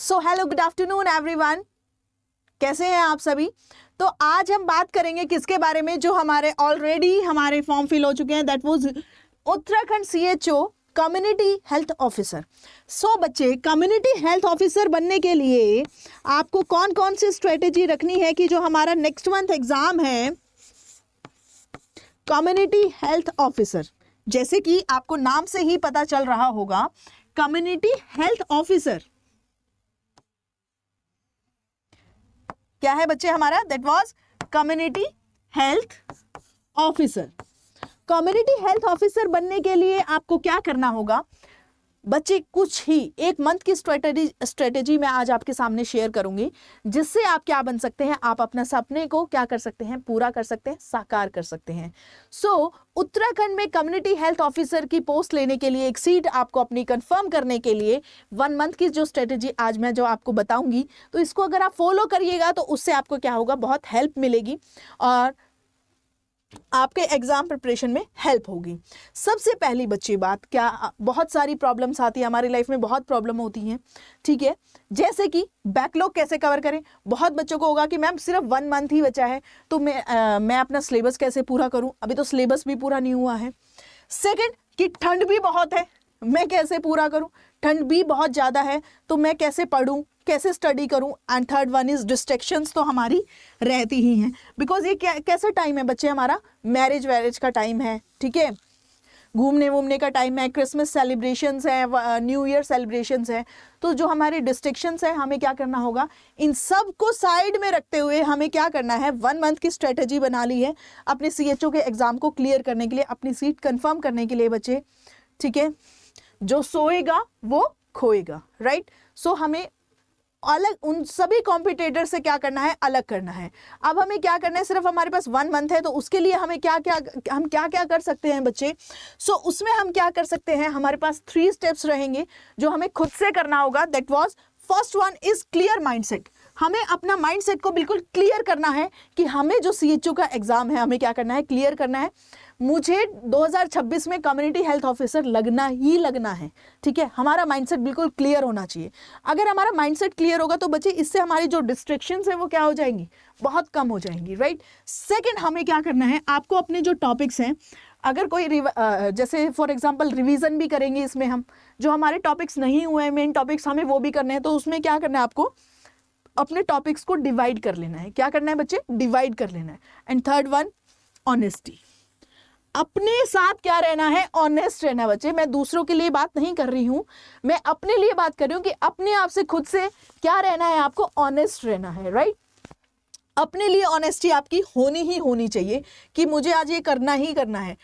So hello, good afternoon everyone. कैसे हैं आप सभी? तो आज हम बात करेंगे किसके बारे में, जो हमारे ऑलरेडी हमारे फॉर्म फिल हो चुके हैं, that was Uttarakhand CHO community health officer. So बच्चे, कम्युनिटी हेल्थ ऑफिसर बनने के लिए आपको कौन कौन सी स्ट्रेटेजी रखनी है कि जो हमारा नेक्स्ट मंथ एग्जाम है कम्युनिटी हेल्थ ऑफिसर, जैसे कि आपको नाम से ही पता चल रहा होगा, कम्युनिटी हेल्थ ऑफिसर क्या है बच्चे हमारा? That was community health officer. Community health officer बनने के लिए आपको क्या करना होगा बच्चे? कुछ ही एक मंथ की स्ट्रेटेजी मैं आज आपके सामने शेयर करूंगी, जिससे आप क्या बन सकते हैं, आप अपने सपने को क्या कर सकते हैं, पूरा कर सकते हैं, साकार कर सकते हैं। सो उत्तराखंड में कम्युनिटी हेल्थ ऑफिसर की पोस्ट लेने के लिए, एक सीट आपको अपनी कंफर्म करने के लिए 1 मंथ की जो स्ट्रेटेजी आज मैं जो आपको बताऊंगी, तो इसको अगर आप फॉलो करिएगा तो उससे आपको क्या होगा, बहुत हेल्प मिलेगी और आपके एग्जाम प्रिपरेशन में हेल्प होगी। सबसे पहली बच्ची बात, क्या बहुत सारी प्रॉब्लम्स आती है हमारी लाइफ में, बहुत प्रॉब्लम होती हैं, ठीक है। जैसे कि बैकलॉग कैसे कवर करें। बहुत बच्चों को होगा कि मैम सिर्फ 1 मंथ ही बचा है, तो मैं अपना सिलेबस कैसे पूरा करूं, अभी तो सिलेबस भी पूरा नहीं हुआ है। सेकंड, कि ठंड भी बहुत है, मैं कैसे पूरा करूं, ठंड भी बहुत ज़्यादा है, तो मैं कैसे पढूं, कैसे स्टडी करूं। And third one is distractions, तो हमारी रहती ही हैं, बिकॉज ये कैसा टाइम है बच्चे, हमारा मैरिज वैरिज का टाइम है, ठीक है, घूमने वूमने का टाइम है, क्रिसमस सेलिब्रेशंस है, न्यू ईयर सेलिब्रेशंस है। तो जो हमारे डिस्ट्रैक्शंस है, हमें क्या करना होगा, इन सब को साइड में रखते हुए हमें क्या करना है, 1 मंथ की स्ट्रेटेजी बना ली है अपने CHO के एग्जाम को क्लियर करने के लिए, अपनी सीट कंफर्म करने के लिए बच्चे, ठीक है। जो सोएगा वो खोएगा, राइट। सो हमें अलग उन सभी कॉम्पिटिटर से क्या करना है, अलग करना है। अब हमें क्या करना है, सिर्फ हमारे पास 1 मंथ है, तो उसके लिए हमें क्या क्या कर सकते हैं बच्चे। सो उसमें हम क्या कर सकते हैं, हमारे पास 3 स्टेप्स रहेंगे जो हमें खुद से करना होगा। That was first one is clear mindset. हमें अपना माइंडसेट को बिल्कुल क्लियर करना है कि हमें जो CHO का एग्जाम है, हमें क्या करना है, क्लियर करना है। मुझे 2026 में कम्युनिटी हेल्थ ऑफिसर लगना ही लगना है, ठीक है। हमारा माइंडसेट बिल्कुल क्लियर होना चाहिए। अगर हमारा माइंडसेट क्लियर होगा तो बच्चे इससे हमारी जो डिस्ट्रैक्शंस है वो क्या हो जाएंगी, बहुत कम हो जाएंगी, राइट। सेकंड, हमें क्या करना है, आपको अपने जो टॉपिक्स हैं, अगर कोई जैसे फॉर एग्जांपल रिवीजन भी करेंगे, इसमें हम जो हमारे टॉपिक्स नहीं हुए हैं, मेन टॉपिक्स हमें वो भी करने हैं, तो उसमें क्या करना है, आपको अपने टॉपिक्स को डिवाइड कर लेना है। क्या करना है बच्चे, डिवाइड कर लेना है। And third one, honesty. अपने साथ क्या रहना है, ऑनेस्ट रहना है बच्चे। मैं दूसरों के लिए बात नहीं कर रही हूं, मैं अपने लिए बात कर रही हूं कि अपने आप से खुद से क्या रहना है, आपको ऑनेस्ट रहना है, राइट। अपने लिए ऑनेस्टी आपकी होनी ही होनी चाहिए कि मुझे आज ये करना ही करना है।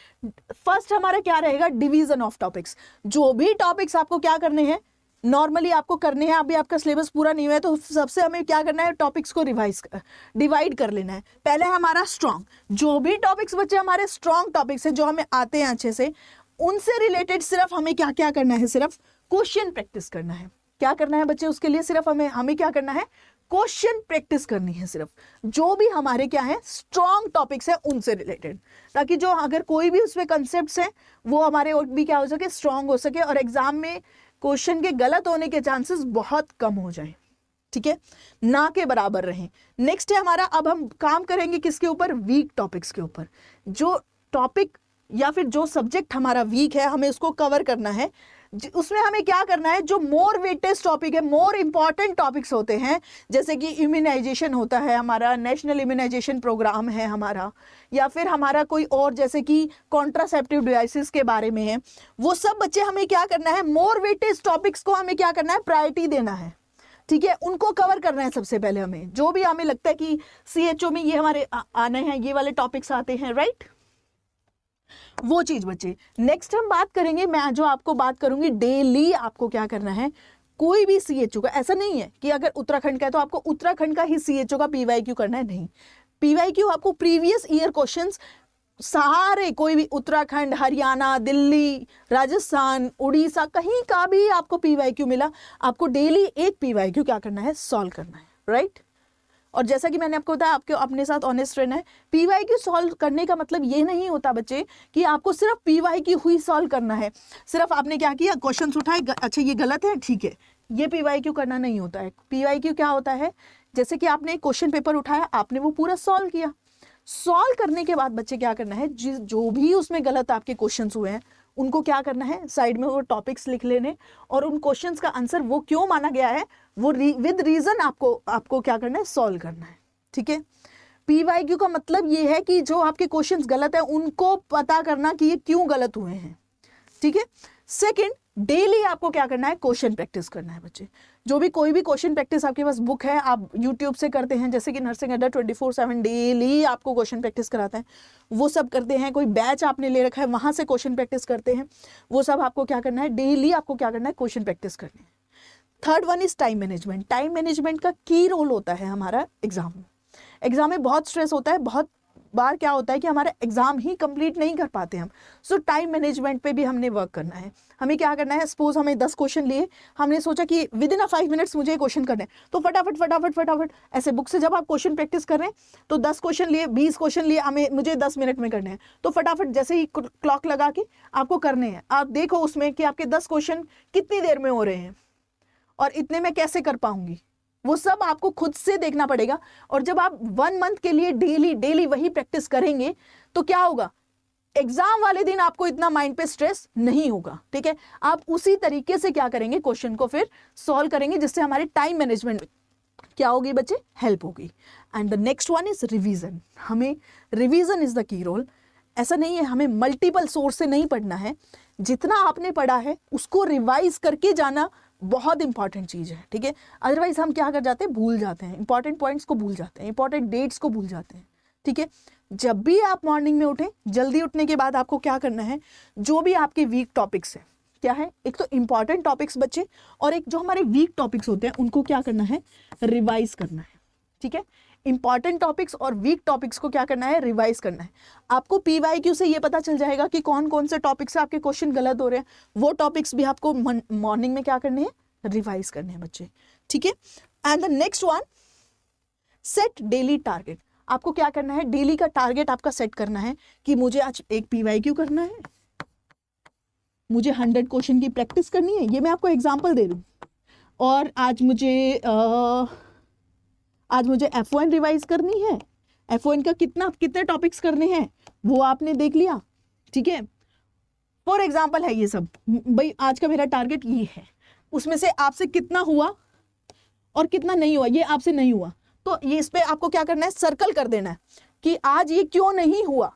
फर्स्ट हमारा क्या रहेगा, डिवीजन ऑफ टॉपिक्स। जो भी टॉपिक्स आपको क्या करने हैं, नॉर्मली आपको करने हैं, अभी आपका सिलेबस पूरा नहीं हुआ है, तो सबसे हमें क्या करना है, टॉपिक्स को डिवाइड कर लेना है। पहले हमारा स्ट्रॉन्ग, जो भी टॉपिक्स बच्चे हमारे स्ट्रॉन्ग टॉपिक्स हैं, जो हमें आते हैं अच्छे से, उनसे रिलेटेड सिर्फ हमें क्या क्या करना है, सिर्फ क्वेश्चन प्रैक्टिस करना है। क्या करना है बच्चे, उसके लिए सिर्फ हमें क्या करना है, क्वेश्चन प्रैक्टिस करनी है, सिर्फ जो भी हमारे क्या है स्ट्रॉन्ग टॉपिक्स है उनसे रिलेटेड, ताकि जो अगर कोई भी उसमें कंसेप्ट्स हैं वो हमारे और भी क्या हो सके, स्ट्रॉन्ग हो सके, और एग्जाम में क्वेश्चन के गलत होने के चांसेस बहुत कम हो जाए, ठीक है, ना के बराबर रहें। नेक्स्ट है हमारा, अब हम काम करेंगे किसके ऊपर, वीक टॉपिक्स के ऊपर। जो टॉपिक या फिर जो सब्जेक्ट हमारा वीक है, हमें उसको कवर करना है। उसमें हमें क्या करना है, जो मोर वेटेज टॉपिक है, मोर इंपॉर्टेंट टॉपिक्स होते हैं, जैसे कि इम्यूनाइजेशन होता है हमारा, नेशनल इम्यूनाइजेशन प्रोग्राम है हमारा, या फिर हमारा कोई और जैसे कि कॉन्ट्रासेप्टिव डिवाइसेस के बारे में है, वो सब बच्चे हमें क्या करना है, मोर वेटेज टॉपिक्स को हमें क्या करना है, प्रायोरिटी देना है, ठीक है। उनको कवर करना है सबसे पहले। हमें जो भी हमें लगता है कि CHO में ये हमारे आने हैं, ये वाले टॉपिक्स आते हैं, राइट, वो चीज बच्चे। नेक्स्ट हम बात करेंगे, मैं जो आपको बात करूंगी, डेली आपको क्या करना है, कोई भी CHO का, ऐसा नहीं है कि अगर उत्तराखंड का है तो आपको उत्तराखंड का ही CHO का PYQ करना है, नहीं। PYQ आपको प्रीवियस ईयर क्वेश्चंस सारे, कोई भी उत्तराखंड, हरियाणा, दिल्ली, राजस्थान, उड़ीसा, कहीं का भी आपको PYQ मिला, आपको डेली एक PYQ क्या करना है, सॉल्व करना है, राइट। और जैसा कि मैंने आपको बताया, आपके अपने साथ ऑनेस्ट रहना है। PYQ सॉल्व करने का मतलब ये नहीं होता बच्चे कि आपको सिर्फ PYQ ही सॉल्व करना है। सिर्फ आपने क्या किया, क्वेश्चंस उठाए, अच्छा ये गलत है, ठीक है, ये पीवाईक्यू करना नहीं होता है। पीवाईक्यू क्या होता है, जैसे कि आपने एक क्वेश्चन पेपर उठाया, आपने वो पूरा सॉल्व किया, सॉल्व करने के बाद बच्चे क्या करना है, जो भी उसमें गलत आपके क्वेश्चंस हुए हैं उनको क्या करना है, साइड में वो टॉपिक्स लिख लेने और उन क्वेश्चंस का आंसर वो क्यों माना गया है वो विद रीजन आपको क्या करना है, सॉल्व करना है। ठीक है, पीवाईक्यू का मतलब ये है कि जो आपके क्वेश्चंस गलत है उनको पता करना कि ये क्यों गलत हुए हैं। ठीक है, सेकंड, डेली आपको क्या करना है, क्वेश्चन प्रैक्टिस करना है बच्चे। जो भी कोई भी क्वेश्चन प्रैक्टिस आपके पास बुक है, आप यूट्यूब से करते हैं, जैसे कि नर्सिंग अड्डा 24/7 डेली आपको क्वेश्चन प्रैक्टिस कराते हैं, वो सब करते हैं। कोई बैच आपने ले रखा है वहां से क्वेश्चन प्रैक्टिस करते हैं, वो सब आपको क्या करना है, डेली आपको क्या करना है, क्वेश्चन प्रैक्टिस करनी है। Third one is time management. Time management का की रोल होता है हमारा एग्जाम में। एग्जाम में बहुत स्ट्रेस होता है, बहुत बार क्या होता है कि हमारा एग्जाम ही कंप्लीट नहीं कर पाते हम। सो टाइम मैनेजमेंट पे भी हमने वर्क करना है। हमें क्या करना है, सपोज हमें 10 क्वेश्चन लिए, हमने सोचा कि विद इन 5 मिनट्स मुझे क्वेश्चन करने हैं, तो फटाफट ऐसे बुक से जब आप क्वेश्चन प्रैक्टिस कर रहे हैं तो 10 क्वेश्चन लिए, 20 क्वेश्चन लिए, मुझे 10 मिनट में करने हैं, तो फटाफट जैसे ही क्लॉक लगा के आपको करने हैं। आप देखो उसमें कि आपके 10 क्वेश्चन कितनी देर में हो रहे हैं और इतने में कैसे कर पाऊंगी, वो सब आपको खुद से देखना पड़ेगा। और जब आप 1 मंथ के लिए डेली वही प्रैक्टिस करेंगे तो क्या होगा, एग्जाम वाले दिन आपको इतना माइंड पे स्ट्रेस नहीं होगा। ठीक है, आप उसी तरीके से क्या करेंगे, क्वेश्चन को फिर सॉल्व करेंगे, जिससे हमारे टाइम मैनेजमेंट क्या होगी बच्चे, हेल्प होगी। And the next one is revision. हमें revision is the key role. ऐसा नहीं है हमें मल्टीपल सोर्स से नहीं पढ़ना है, जितना आपने पढ़ा है उसको रिवाइज करके जाना बहुत इंपॉर्टेंट चीज है। ठीक है, अदरवाइज हम क्या कर जाते हैं, भूल जाते हैं, इंपॉर्टेंट पॉइंट्स को भूल जाते हैं, इंपॉर्टेंट डेट्स को भूल जाते हैं। ठीक है, जब भी आप मॉर्निंग में उठें, जल्दी उठने के बाद आपको क्या करना है, जो भी आपके वीक टॉपिक्स है, क्या है, एक तो इंपॉर्टेंट टॉपिक्स बच्चे, और एक जो हमारे वीक टॉपिक्स होते हैं उनको क्या करना है, रिवाइज करना है। ठीक है, इंपॉर्टेंट टॉपिक्स और वीक टॉपिक्स को क्या करना है, रिवाइज करना है। आपको पीवाईक्यू से ये पता चल जाएगा कि कौन कौन से टॉपिक से आपके क्वेश्चन गलत हो रहे हैं, वो टॉपिक्स भी आपको मॉर्निंग में क्या करने हैं, रिवाइज करने हैं बच्चे। ठीक है, and the next one, set daily target. आपको क्या करना है, डेली का टारगेट आपका सेट करना है कि मुझे आज एक पीवाईक्यू करना है, मुझे 100 क्वेश्चन की प्रैक्टिस करनी है, ये मैं आपको एग्जांपल दे दूं, और आज मुझे F1 रिवाइज करनी है। F1 का कितने टॉपिक्स करने हैं वो आपने देख लिया। ठीक है, फॉर एग्जाम्पल है ये सब, भाई आज का मेरा टारगेट ये है, उसमें से आपसे कितना हुआ और कितना नहीं हुआ, ये आपसे नहीं हुआ, तो ये इस पे आपको क्या करना है, सर्कल कर देना है कि आज ये क्यों नहीं हुआ।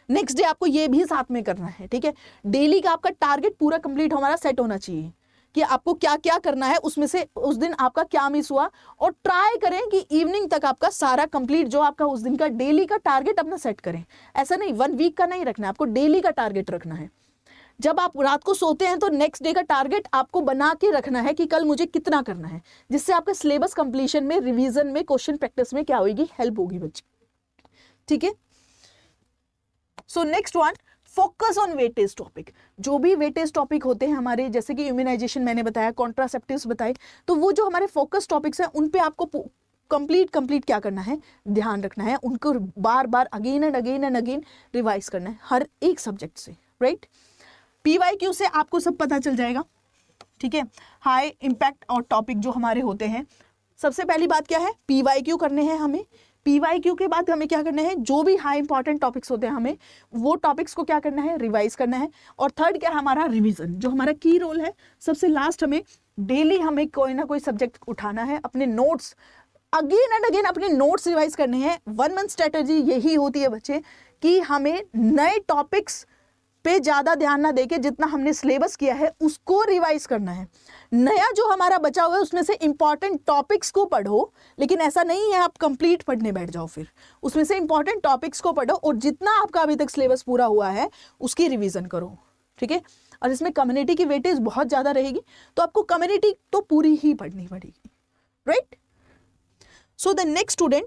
नेक्स्ट डे आपको ये भी साथ में करना है। ठीक है, डेली का आपका टारगेट पूरा कंप्लीट हमारा सेट होना चाहिए कि आपको क्या क्या करना है, उसमें से उस दिन आपका क्या मिस हुआ, और ट्राई करें कि इवनिंग तक आपका सारा कंप्लीट जो आपका उस दिन का डेली का टारगेट अपना सेट करें। ऐसा नहीं 1 वीक का नहीं रखना है, आपको डेली का टारगेट रखना है। जब आप रात को सोते हैं तो नेक्स्ट डे का टारगेट आपको बना के रखना है कि कल मुझे कितना करना है, जिससे आपका सिलेबस कंप्लीशन में, रिवीजन में, क्वेश्चन प्रैक्टिस में क्या होगी, हेल्प होगी बच्चे। ठीक है, so next one, focus on weightage topic. जो भी वेटेज टॉपिक होते हैं हमारे, जैसे कि इम्यूनाइजेशन मैंने बताया, कॉन्ट्रासेप्टिव्स बताए, तो वो जो हमारे फोकस टॉपिक्स हैं उन पे आपको कंप्लीट क्या करना है, ध्यान रखना है, उनको बार बार अगेन एंड अगेन रिवाइज करना है हर एक सब्जेक्ट से। राइट, पीवाईक्यू से आपको सब पता चल जाएगा। ठीक है, हाई इम्पैक्ट और टॉपिक जो हमारे होते हैं, सबसे पहली बात क्या है, पीवाईक्यू करने हैं हमें। पीवाईक्यू के बाद हमें क्या करना है, जो भी हाई इंपॉर्टेंट टॉपिक्स होते हैं हमें वो टॉपिक्स को क्या करना है, रिवाइज करना है। और थर्ड क्या है, हमारा रिवीजन, जो हमारा की रोल है। सबसे लास्ट, हमें डेली हमें कोई ना कोई सब्जेक्ट उठाना है, अपने नोट्स अगेन एंड अगेन अपने नोट्स रिवाइज करने हैं। 1 मंथ स्ट्रेटेजी यही होती है बच्चे कि हमें नए टॉपिक्स पे ज्यादा ध्यान ना देके जितना हमने सिलेबस किया है उसको रिवाइज करना है। नया जो हमारा बचा हुआ है उसमें से इंपॉर्टेंट टॉपिक्स को पढ़ो, लेकिन ऐसा नहीं है आप कंप्लीट पढ़ने बैठ जाओ, फिर उसमें से इंपॉर्टेंट टॉपिक्स को पढ़ो और जितना आपका अभी तक सिलेबस पूरा हुआ है उसकी रिवीजन करो। ठीक है, और इसमें कम्युनिटी की वेटेज बहुत ज्यादा रहेगी, तो आपको कम्युनिटी तो पूरी ही पढ़नी पड़ेगी। Right, so the next student,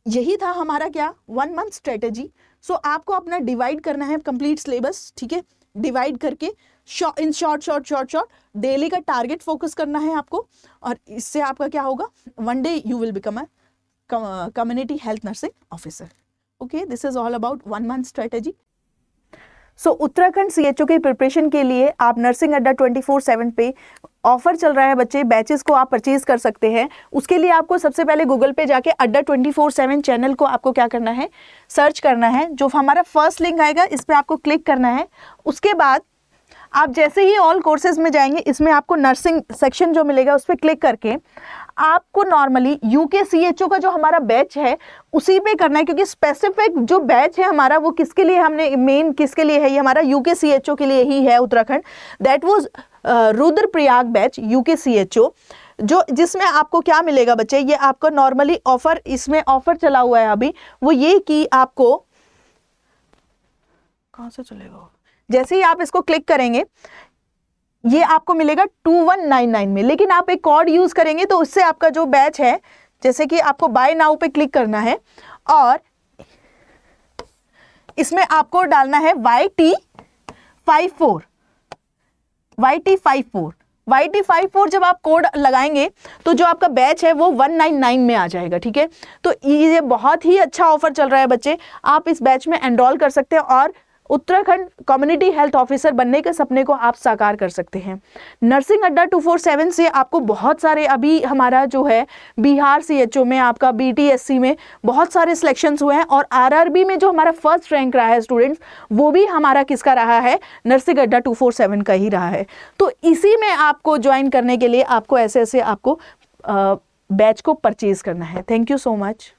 यही था हमारा क्या, 1 मंथ स्ट्रेटेजी। सो आपको अपना डिवाइड करना है कंप्लीट सिलेबस। ठीक है, डिवाइड करके इन शॉर्ट डेली का टारगेट फोकस करना है आपको, और इससे आपका क्या होगा, one day you will become a community health nursing officer. Okay, this is all about 1 month strategy. So Uttarakhand CHO की प्रिपरेशन के लिए आप नर्सिंग अड्डा 24/7 पे ऑफर चल रहा है बच्चे, बैचेस को आप परचेज कर सकते हैं। उसके लिए आपको सबसे पहले गूगल पे जाके अड्डा 24/7 चैनल को आपको क्या करना है, सर्च करना है। जो हमारा फर्स्ट लिंक आएगा इस पर आपको क्लिक करना है। उसके बाद आप जैसे ही ऑल कोर्सेज में जाएंगे, इसमें आपको नर्सिंग सेक्शन जो मिलेगा उस पर क्लिक करके आपको नॉर्मली UKCHO का जो हमारा बैच है उसी पे करना है, क्योंकि स्पेसिफिक जो बैच है हमारा वो किसके लिए हमने मेन किसके लिए है, ये हमारा UKCHO के लिए ही है Uttarakhand. That was Rudraprayag batch UKCHO, जो जिसमें आपको क्या मिलेगा बच्चे, ये आपको नॉर्मली ऑफर, इसमें ऑफर चला हुआ है अभी, वो ये कि आपको कहाँ से चलेगा, जैसे ही आप इसको क्लिक करेंगे ये आपको मिलेगा 2199 में। लेकिन आप एक कोड यूज करेंगे तो उससे आपका जो बैच है, जैसे कि आपको बाय नाउ पे क्लिक करना है और इसमें आपको डालना है YT54 YT54 जब आप कोड लगाएंगे तो जो आपका बैच है वो 199 में आ जाएगा। ठीक है, तो ये बहुत ही अच्छा ऑफर चल रहा है बच्चे, आप इस बैच में एनरोल कर सकते हैं और उत्तराखंड कम्युनिटी हेल्थ ऑफिसर बनने के सपने को आप साकार कर सकते हैं। नर्सिंग अड्डा 247 से आपको बहुत सारे, अभी हमारा जो है बिहार CHO में, आपका BTSC में बहुत सारे सिलेक्शंस हुए हैं और RRB में जो हमारा फर्स्ट रैंक रहा है स्टूडेंट्स, वो भी हमारा किसका रहा है, नर्सिंग अड्डा 247 का ही रहा है। तो इसी में आपको ज्वाइन करने के लिए आपको ऐसे आपको बैच को परचेज करना है। Thank you so much.